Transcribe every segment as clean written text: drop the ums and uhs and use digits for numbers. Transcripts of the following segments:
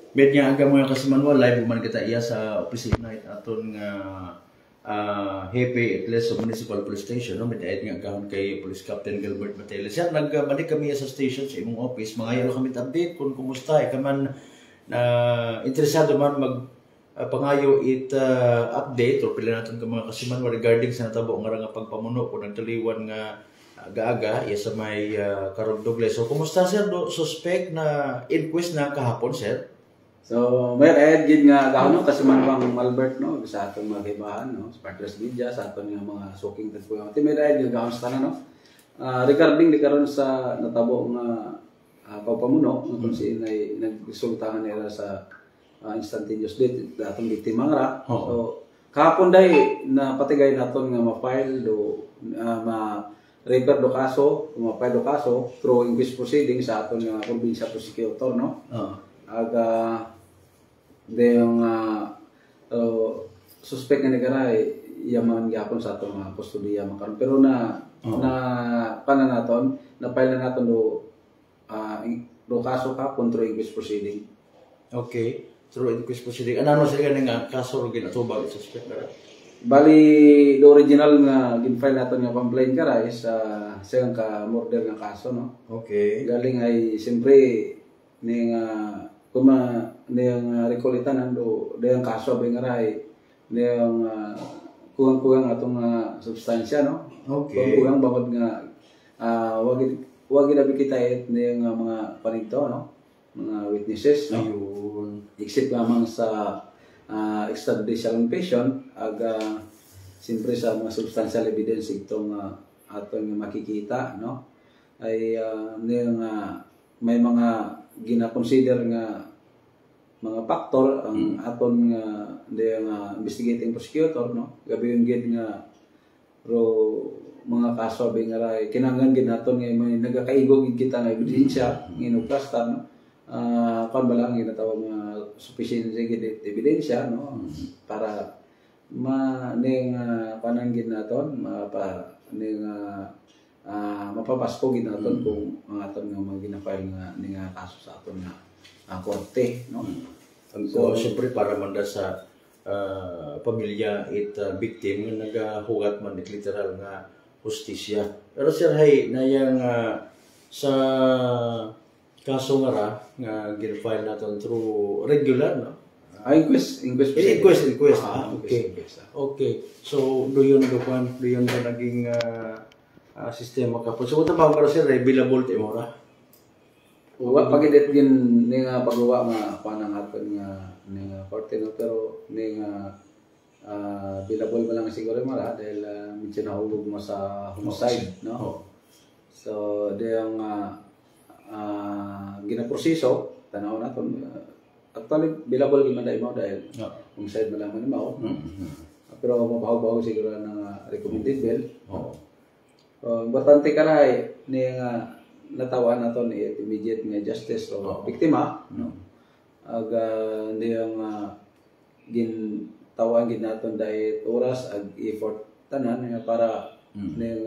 Bet nga aga mga kasimanwa, live man kita iya sa opisina aton nga hepe at least sa Municipal Police Station, no? May dahil nga gahon kay Police Captain Gilbert Mateles. Yan, nagbalik kami sa station sa imong office. Mga yaro kami update kung kumusta. Kaman interesado man pangayo update o pila natin ka mga kasimanwa regarding sa natabo nga nga pagpamuno kung nagtaliwan nga aga-aga sa may Karog Douglas. So, kumusta sir? Suspect na inquest na kahapon, sir? So, may gid nga gahon kasi man bang Albert no sa atong mga gibahan no, sa Partners Media sa aton nga mga soking tagpo. Ati may gid gahon sa tanan no. Regarding di karon sa natabo nga pagpamuno kung si nagsultahan nila sa instantaneous death atong biktima ra. So, kahapon day na patigay naton nga ma-file do refer do kaso, ma-file do kaso through inquest proceeding sa aton nga probinsya prosecutor no. Aga yung suspect nga nagaray yaman gyapon sa atong kustudiya makaron pero na pananaton na file na naton do kaso ka contra inquest proceeding. Okay, through inquest proceeding ano sila nga kaso ro ginatubag suspect na bali the original nga gin-file naton nga complaint kara is sayang ka murder nga kaso no. Okay, galing ay siyempre ning kuma niyang rekulitan ando dayang kaso ba nga ray niyang kuwang-kuwang atong substansya no. Okay, kuwang bangod nga wag na kita niyang mga panito no, mga witnesses no. Ayun, Except lamang sa extrajudicial confession aga siyempre sa mga substantial evidence itong atong makikita no ay niyang may mga gina-consider nga mga factor ang aton nga investigating prosecutor no gabi gid nga ro mga kaso ba nga ray kinahanglan gid naton nga may nagakaigog gid kita nga ebidensya nginugkasta no kon ba lang ginatawag nga sufficient gid ebidensya no para ning pananggid naton ning mapapasko gid naton kung ang aton nga mga gina-file nga ning kaso sa aton nga korte no. So siyempre para manda sa pamilya victim nga nagahugat man literal nga hustisya. Pero sir hay nayang sa kaso nga ra nga gin-file naton through regular no. Inquest. Okay. Okay. So doon ba naging sistema ka po. So ito ba para sir available ti mo ra? Wa pagidit gin ning paggawa nga panang aton nga ning korte no pero ning available ba lang siguro mara dahil medyo nahulog mo sa homicide no. So dayang ginaproseso tanaw naton actually available gid man mo dahil homicide man lang mo. Pero mabahaw-bahaw siguro ng recommended bail. Importante karay ning natawaan naton immediate nga justice o biktima no. Aga niyang gintawan gid naton dahil oras ag effort tanan nga para ning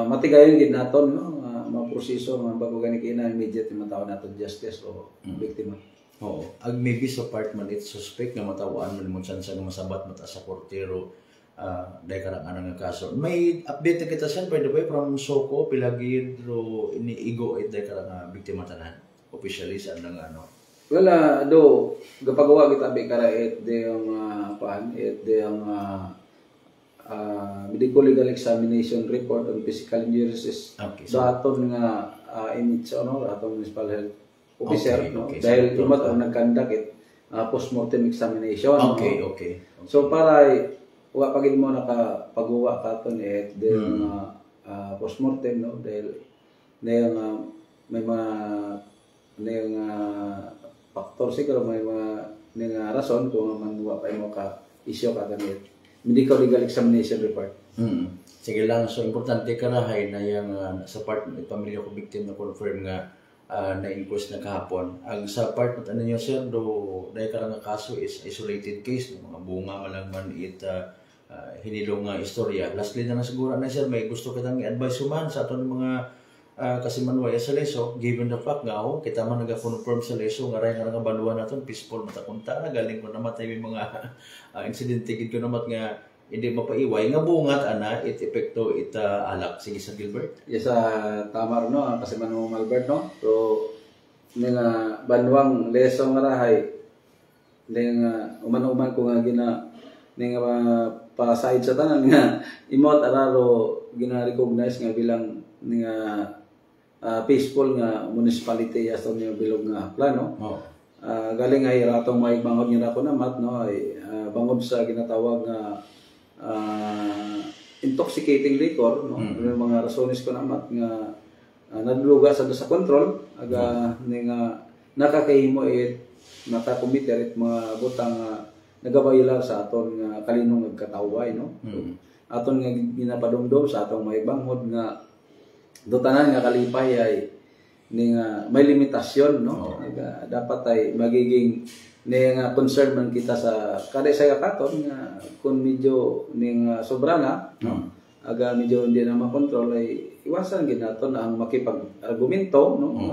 matigayon gid naton no maproseso man bago gani kina immediate matawaan naton justice o biktima. Ag maybe sa part man it suspect nga matawaan man mo chance nga masabat mata sa kortero dahil karang nga kaso. May update na kita sir, by the way, from Soko, Pilagid, iniigo ay dahil karang biktima tanan, officially sa nang ano? Wala, gapagawa kita bikara yung medical legal examination report on physical injuries so aton nga image aton municipal health officer no dahil tumat ang nagkandak post-mortem examination. Okay. So para wa pagid mo nakapagawa katon post-mortem no dahil may mga factor siguro may mga rason kung man wa pa mo ka issue ka ganit medical legal examination report. Sige lang, so importante karahay na yung sa part ng pamilya ko victim na confirm nga na-inquest na kahapon. Ang sa part na niyo sir, dahil karang kaso is isolated case, mga bunga malang man hinilong nga istorya. Lastly na siguro na sir, may gusto kitang i-advise man sa aton mga kasi manuwa sa leso, given the fact nga ako, kita man nag-confirm sa leso, nga rin nga nga baluan natin, peaceful matakunta, galing ko naman tayo mga insidente, ko naman nga hindi mapaiway, nga bungat, it epekto, alak. Sige sa Gilbert. Yes, tama rin, no? Kasi manuwa Albert, no? So, nga banwang leso nga rahay, nga uman-uman ko nga nga pa-side sa tanan nga imot araro gina-recognize nga bilang nga peaceful nga municipality aso niya bilog nga plano. Galing ay ratong may bangod niya ako namat no ay bangod sa ginatawag nga intoxicating liquor no mga rasones ko namat nga nadluga sa control aga nga nakakahimo nakakomiter mga butang nagabaylar sa aton nga kalinong nagkataway no. Aton nga ginapadumdum sa atong may banghod nga dutanan nga kalipay ay nga may limitasyon no. Dapat ay magiging nga concern man kita sa kada sa katon nga kung medyo nga sobra na no. Aga medyo hindi na makontrol ay iwasan gid naton ang makipag-argumento no.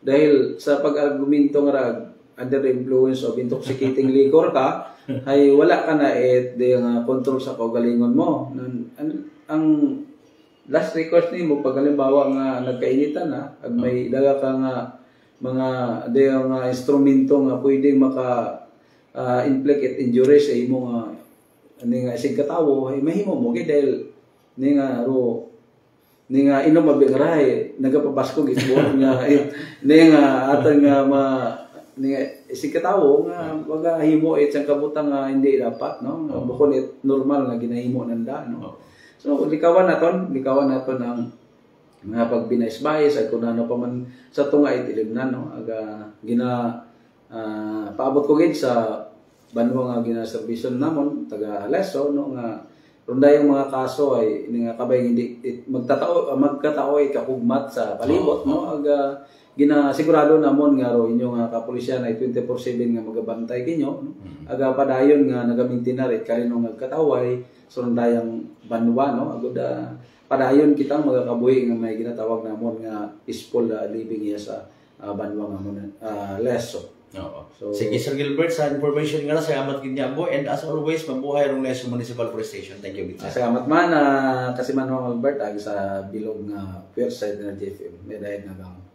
Dahil sa pag-argumento nga under the influence of intoxicating liquor ka ay wala ka na nga control sa kaugalingon mo. Ang last recourse nimo pag halimbawa nga nagkainitan na ag may daga ka nga mga nga instrumento nga pwedeng maka inflict injury sa imo nga nga isig katawo ay mahimo mo kay dahil nga inom mabigray nagapabasko gitbon nga nga aton nga isig katawo nga waga himo sang kabutang nga hindi dapat no bukod normal nga ginahimo nanda no. So likawan naton ang nga pagbinaisbayis ay kung ano pa man sa tunga itilimnan no aga paabot ko gid sa banwa nga ginaserbisyon namon taga Leso no nga ronda yung mga kaso ay nga kabay hindi magkatao ay kakugmat sa palibot no aga ginasigurado namon nga ro inyo nga kapulisyan ay 24/7 nga magabantay kinyo no? Aga padayon nga nagamintinar kalinong nagkataway so rondayang banwa no agoda padayon kitang magakabuhi nga may ginatawag namon nga peaceful living iya sa banwa nga Leso. So, sige Sir Gilbert sa information nga na salamat gid niya and as always mabuhay rong Leso Municipal Police Station. Thank you gid. Salamat man kasi man Albert ag sa bilog nga Fair Side Energy FM. May dahil nga